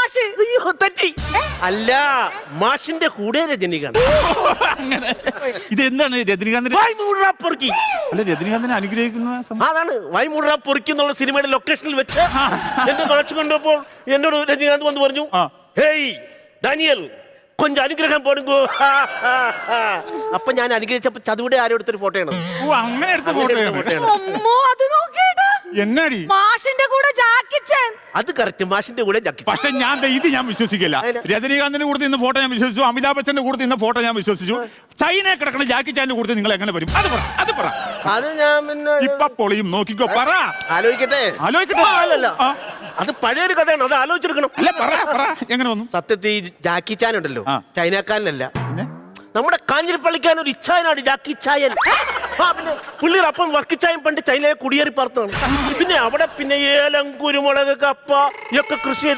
മാഷ്. അയ്യോ തെറ്റി. അല്ല, മാഷിന്റെ കൂടെ രജനീകാന്ത്. അങ്ങനെ ഇത് എന്താണ് രജനീകാന്തിന്റെ? പൊറുക്കി. അല്ല, രജനീകാന്തിനെ അനുഗ്രഹിക്കുന്ന അതാണ് വൈമുറ പൊറുക്കി എന്നുള്ള സിനിമയുടെ ലൊക്കേഷനിൽ വെച്ച് എന്റെ കളക്ഷൻ കണ്ടപ്പോൾ എന്നോട് രജനീകാന്ത് വന്ന് പറഞ്ഞു, ഹേയ് ഡാനിയൽ കൊഞ്ചം അനുഗ്രഹം പോടുങ്കോ. അപ്പൊ ഞാൻ അനുഗ്രഹിച്ചപ്പോ ചതുവിടെ ആരോ എടുത്തൊരു ഫോട്ടോയാണ്. അങ്ങനെ എടുത്ത ഫോട്ടോയാണ്. അമ്മോ, അത് നോക്കിയേട്ടാ. എന്നാടി മാഷിന്റെ കൂടെ ജാക്കി ചാൻ. അത് കറക്റ്റ്, മാഷിന്റെ കൂടെ ജാക്കി. പക്ഷെ ഇത് ഞാൻ വിശ്വസിക്കില്ല. രജനീകാന്തിന്റെ കൂടെ ഇന്ന ഫോട്ടോ ഞാൻ വിശ്വസിച്ചു, അമിതാഭ് ബച്ചന്റെ കൂടെ ഇന്ന ഫോട്ടോ ഞാൻ വിശ്വസിച്ചു. ചൈനയെ കിടക്കുന്ന ജാക്കി ചാന്റെ കൂടെ നിങ്ങൾ എങ്ങനെ വരും? അത് ഞാൻ പിന്നെ ഇപ്പൊ പൊളിയും. നോക്കിക്കോ, പറ. ആലോചിക്കട്ടെ. അല്ലല്ല, അത് പഴയൊരു കഥയാണ്, അത് ആലോചിച്ചെടുക്കണം. അല്ല, പറ എങ്ങനെ വന്നു? സത്യത്തിൽ ജാക്കി ചാൻ ഉണ്ടല്ലോ, ചൈനക്കാരനല്ല, പിന്നെ നമ്മുടെ കാഞ്ഞിരപ്പള്ളിക്കാൻ ഒരു ഇച്ചായനാണ് ജാക്കി ചായൻ. പിന്നെ പുള്ളിയുടെ അപ്പം വർക്കിച്ചായൻ പണ്ട് ചൈനയെ കുടിയേറി പാർത്താണ്. പിന്നെ അവിടെ പിന്നെ ഏലം, കുരുമുളക്, കപ്പ ഇതൊക്കെ കൃഷി ചെയ്ത്